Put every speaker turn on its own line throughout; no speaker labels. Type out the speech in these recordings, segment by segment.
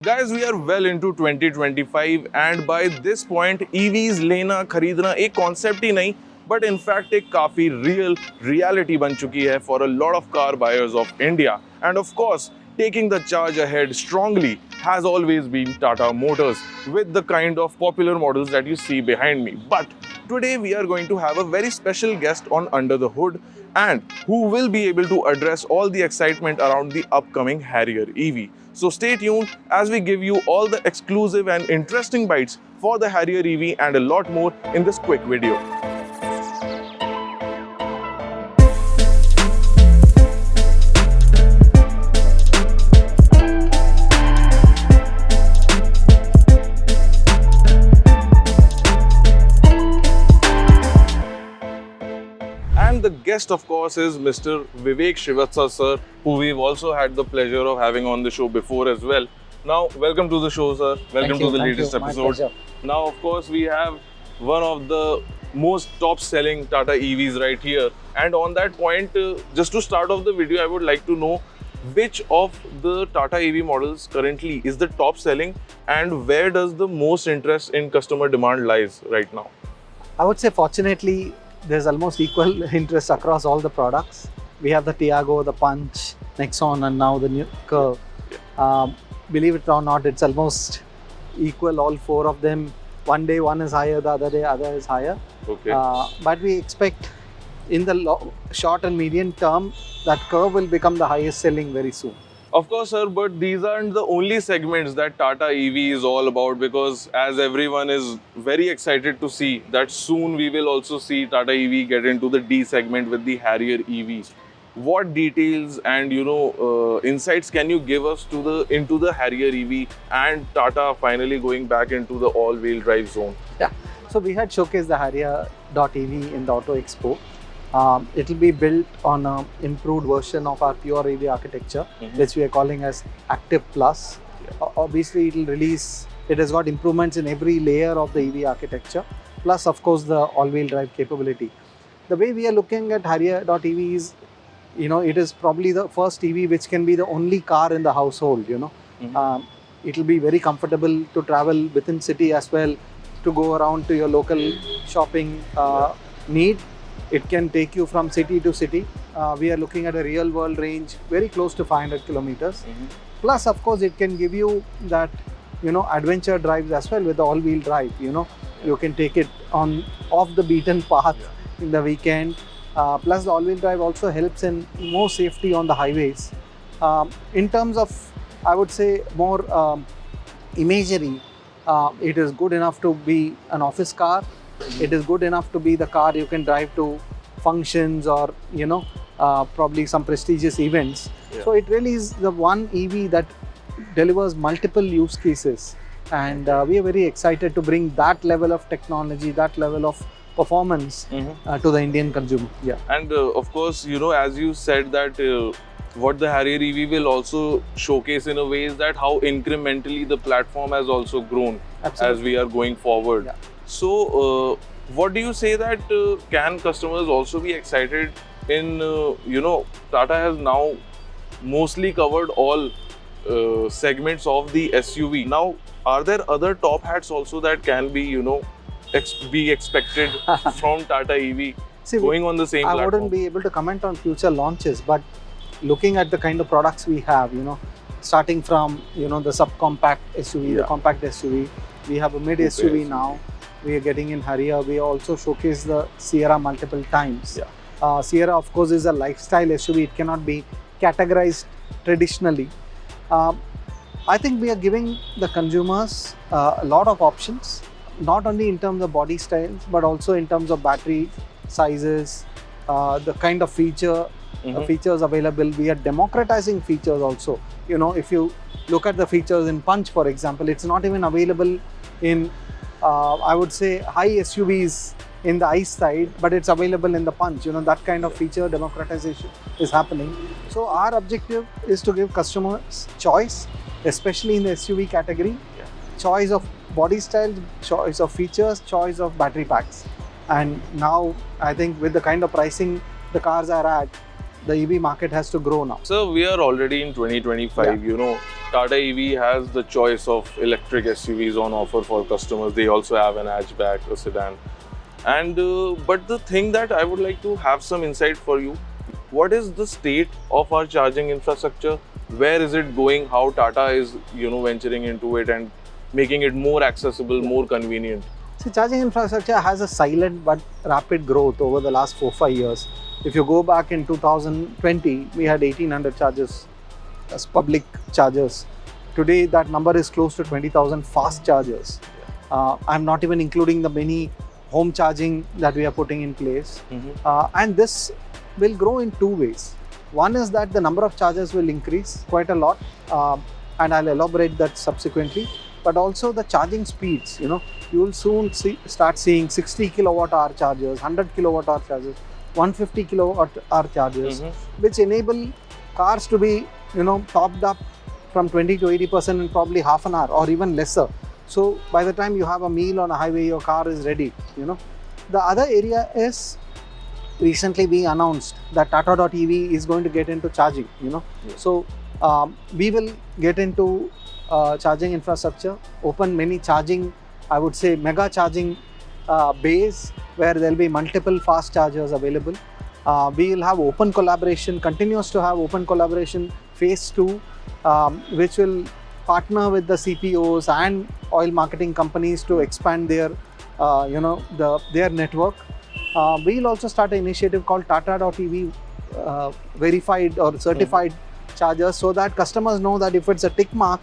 Guys, we are well into 2025 and by this point EVs लेना खरीदना एक concept ही नहीं but in fact एक काफी real reality बन चुकी है for a lot of car buyers of India. And of course, taking the charge ahead strongly has always been Tata Motors with the kind of popular models that you see behind me. But today we are going to have a very special guest on Under the Hood and who will be able to address all the excitement around the upcoming Harrier EV. So stay tuned as we give you all the exclusive and interesting bites for the Harrier EV and a lot more in this quick video. And the guest, of course, is Mr. Vivek Srivatsa, sir, who we've also had the pleasure of having on the show before as well. Now, welcome to the show, sir. Welcome to the latest episode. Now, of course, we have one of the most top-selling Tata EVs right here. And on that point, just to start off the video, I would like to know which of the Tata EV models currently is the top-selling and where does the most interest in customer demand lies right now?
I would say, fortunately, there's almost equal interest across all the products. We have the Tiago, the Punch, Nexon, and now the new Curve. Believe it or not, it's almost equal, all four of them. One day one is higher, the other day other is higher.
Okay.
But we expect in the short and medium term that Curve will become the highest selling very soon.
Of course, sir, but these aren't the only segments that Tata EV is all about, because as everyone is very excited to see that soon we will also see Tata EV get into the D segment with the Harrier EV. What details and insights can you give us into the Harrier EV and Tata finally going back into the all-wheel drive zone?
Yeah, so we had showcased the Harrier.ev in the Auto Expo. It will be built on an improved version of our pure EV architecture, which we are calling as Active Plus. Obviously, it has got improvements in every layer of the EV architecture, plus of course the all-wheel drive capability. The way we are looking at Harrier.ev is, it is probably the first EV which can be the only car in the household, it will be very comfortable to travel within city as well, to go around to your local shopping need. It can take you from city to city. We are looking at a real world range very close to 500 kilometers. Plus, of course, it can give you that, adventure drives as well with the all-wheel drive. You can take it off the beaten path in the weekend. Plus, the all-wheel drive also helps in more safety on the highways. In terms of, I would say, more imagery, it is good enough to be an office car. It is good enough to be the car you can drive to functions or, probably some prestigious events. Yeah. So it really is the one EV that delivers multiple use cases. And we are very excited to bring that level of technology, that level of performance to the Indian consumer. Yeah.
And of course, as you said that what the Harrier EV will also showcase in a way is that how incrementally the platform has also grown. Absolutely. As we are going forward. Yeah. So, what do you say that can customers also be excited in, Tata has now mostly covered all segments of the SUV. Now, are there other top hats also that can be, be expected from Tata EV going on the same platform?
I wouldn't be able to comment on future launches, but looking at the kind of products we have, starting from, the subcompact SUV, the compact SUV, we have a mid SUV now. We are getting in Harrier. We also showcase the Sierra multiple times. Yeah. Sierra, of course, is a lifestyle SUV. It cannot be categorized traditionally. I think we are giving the consumers a lot of options, not only in terms of body styles, but also in terms of battery sizes, the kind of features available. We are democratizing features also. If you look at the features in Punch, for example, it's not even available in I would say high SUVs in the ICE side, but it's available in the Punch. That kind of feature democratization is happening. So our objective is to give customers choice, especially in the SUV category, choice of body styles, choice of features, choice of battery packs. And now I think with the kind of pricing the cars are at, the EV market has to grow now.
So we are already in 2025. You know, Tata EV has the choice of electric SUVs on offer for customers. They also have an hatchback, a sedan. And but the thing that I would like to have some insight for you, what is the state of our charging infrastructure? Where is it going? How Tata is, you know, venturing into it and making it more accessible, more convenient?
See, charging infrastructure has a silent but rapid growth over the last 4-5 years. If you go back in 2020, we had 1800 chargers as public chargers. Today, that number is close to 20,000 fast chargers. I'm not even including the many home charging that we are putting in place. And this will grow in two ways. One is that the number of chargers will increase quite a lot, and I'll elaborate that subsequently. But also the charging speeds, you know, you will soon start seeing 60 kilowatt hour chargers, 100 kilowatt hour chargers, 150 kilowatt hour chargers, which enable cars to be, you know, topped up from 20 to 80% in probably half an hour or even lesser. So by the time you have a meal on a highway, your car is ready, you know. The other area is recently being announced that Tata.ev is going to get into charging, you know. So we will get into charging infrastructure, open many charging, I would say mega charging bays where there will be multiple fast chargers available. We will have open collaboration, continues to have open collaboration phase 2, which will partner with the CPOs and oil marketing companies to expand their, their network. We will also start an initiative called Tata.ev verified or certified chargers, so that customers know that if it's a tick mark,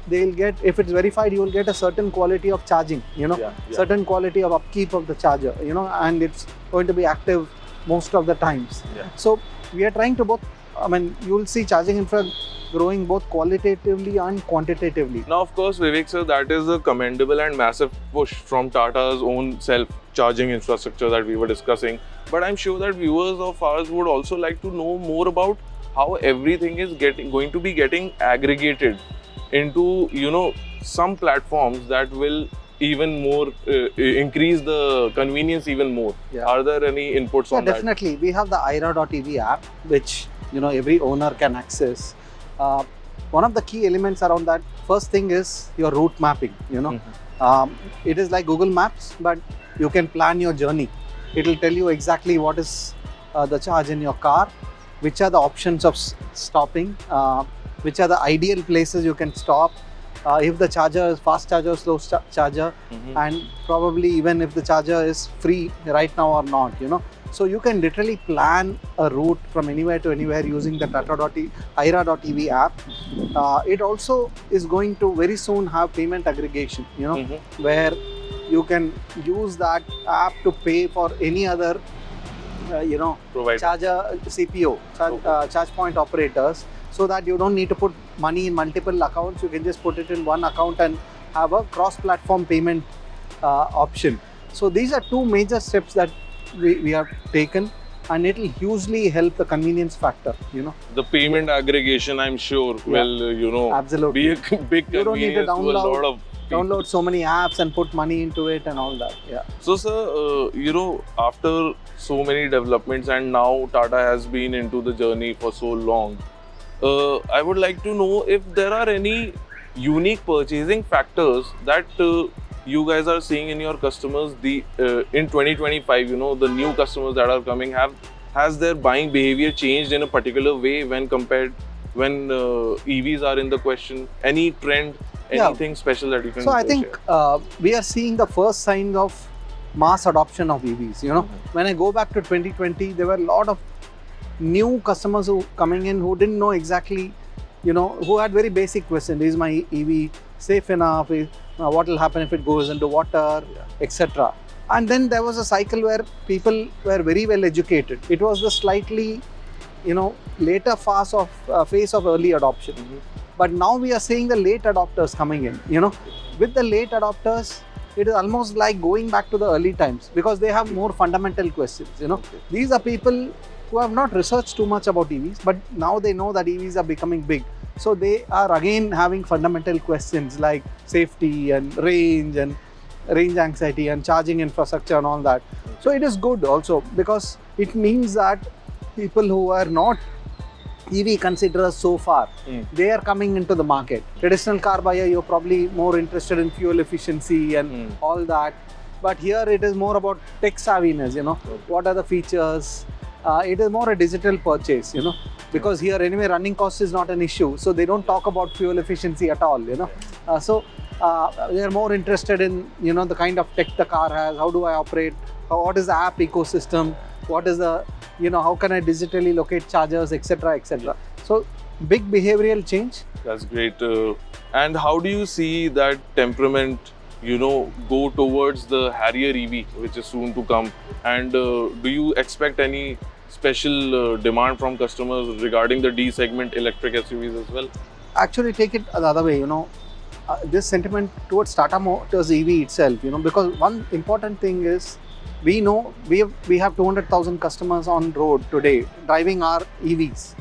they'll get, if it's verified, you will get a certain quality of charging, you know, certain quality of upkeep of the charger, you know, and it's going to be active most of the times. So we are trying to both, I mean, you will see charging infra growing both qualitatively and quantitatively.
Now, of course, Vivek sir, that is a commendable and massive push from Tata's own self-charging infrastructure that we were discussing. But I'm sure that viewers of ours would also like to know more about how everything is going to be getting aggregated into, you know, some platforms that will even more increase the convenience even more. Are there any inputs on that?
Definitely. We have the Aira.ev app, which, you know, every owner can access. One of the key elements around that, first thing is your route mapping, you know. It is like Google Maps, but you can plan your journey. It will tell you exactly what is the charge in your car, which are the options of stopping, which are the ideal places you can stop, if the charger is fast charger, slow charger, and probably even if the charger is free right now or not, you know. So you can literally plan a route from anywhere to anywhere using the Aira.ev app. It also is going to very soon have payment aggregation, you know, where you can use that app to pay for any other, charger CPO, charge point operators, so that you don't need to put money in multiple accounts. You can just put it in one account and have a cross-platform payment option. So these are two major steps that we have taken, and it will hugely help the convenience factor, you know.
The payment aggregation, I'm sure, will, you know,
absolutely
be a big convenience.
You don't need to
download
so many apps and put money into it and all that.
So sir, you know, after so many developments and now Tata has been into the journey for so long, I would like to know if there are any unique purchasing factors that you guys are seeing in your customers. In 2025, you know, the new customers that are coming, has their buying behavior changed in a particular way when EVs are in the question? Any trend, anything special that you can
I think we are seeing the first signs of mass adoption of EVs, you know. When I go back to 2020, there were a lot of new customers who coming in who didn't know exactly, you know, who had very basic questions. Is my EV safe enough? What will happen if it goes into water, etc. And then there was a cycle where people were very well educated. It was the slightly, you know, later phase of early adoption. But now we are seeing the late adopters coming in, you know. With the late adopters, it is almost like going back to the early times, because they have more fundamental questions, you know. These are people who have not researched too much about EVs, but now they know that EVs are becoming big. So they are again having fundamental questions like safety and range anxiety and charging infrastructure and all that. So it is good also, because it means that people who are not EV considerers so far, they are coming into the market. Traditional car buyer, you're probably more interested in fuel efficiency and all that. But here it is more about tech savviness, you know. What are the features? It is more a digital purchase, you know, because here anyway running cost is not an issue. So they don't talk about fuel efficiency at all, you know. They are more interested in, you know, the kind of tech the car has, how do I operate, what is the app ecosystem, what is the, you know, how can I digitally locate chargers, etc., etc. So big behavioral change.
That's great. And how do you see that temperament, you know, go towards the Harrier EV, which is soon to come? And do you expect any special demand from customers regarding the D segment electric SUVs as well?
Actually, take it the other way, you know, this sentiment towards Tata Motors EV itself, you know, because one important thing is we know we have 200,000 customers on road today driving our EVs.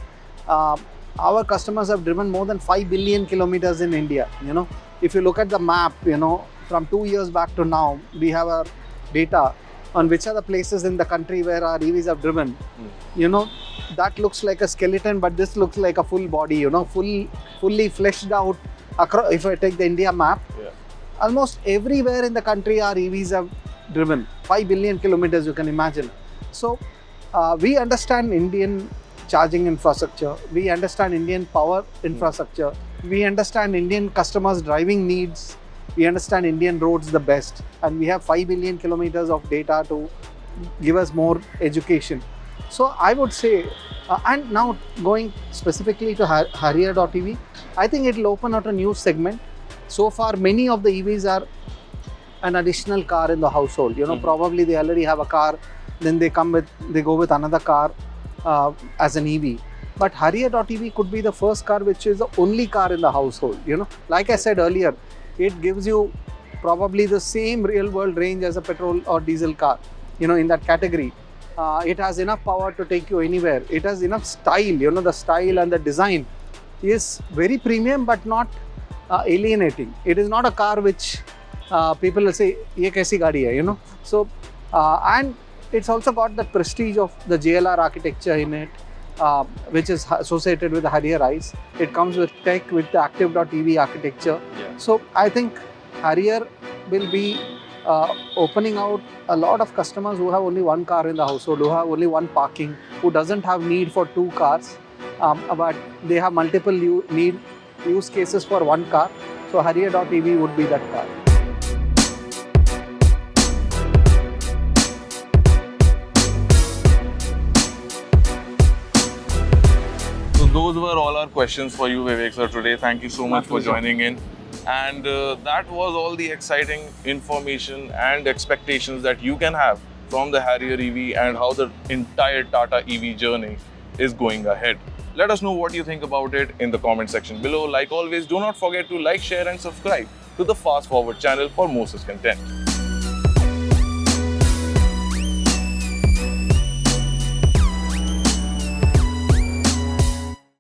Our customers have driven more than 5 billion kilometers in India. You know, if you look at the map, you know, from 2 years back to now, we have our data on which are the places in the country where our EVs have driven. You know, that looks like a skeleton, but this looks like a full body, you know, fully fleshed out. Across, if I take the India map, almost everywhere in the country our EVs have driven 5 billion kilometers, you can imagine. So we understand Indian charging infrastructure, we understand Indian power infrastructure, we understand Indian customers driving needs, we understand Indian roads the best, and we have 5 billion kilometers of data to give us more education. So I would say, and now going specifically to Harrier.ev, I think it will open out a new segment. So far many of the EVs are an additional car in the household, you know, probably they already have a car, then they go with another car as an EV. But Harrier.ev could be the first car which is the only car in the household, you know. Like I said earlier, it gives you probably the same real world range as a petrol or diesel car, you know, in that category. It has enough power to take you anywhere. It has enough style, you know, the style and the design is very premium but not alienating. It is not a car which people will say, ye kaisi gaadi hai, you know. So, and it's also got the prestige of the JLR architecture in it, which is associated with the Harrier eyes. It comes with tech, with the Active.ev architecture. So I think Harrier will be opening out a lot of customers who have only one car in the household, who have only one parking, who doesn't have need for two cars, but they have multiple use cases for one car. So Harrier.ev would be that car.
So those were all our questions for you, Vivek sir, today. Thank you so much for joining in. And that was all the exciting information and expectations that you can have from the Harrier EV and how the entire Tata EV journey is going ahead. Let us know what you think about it in the comment section below. Like always, do not forget to like, share and subscribe to the Fast Forward channel for more such content.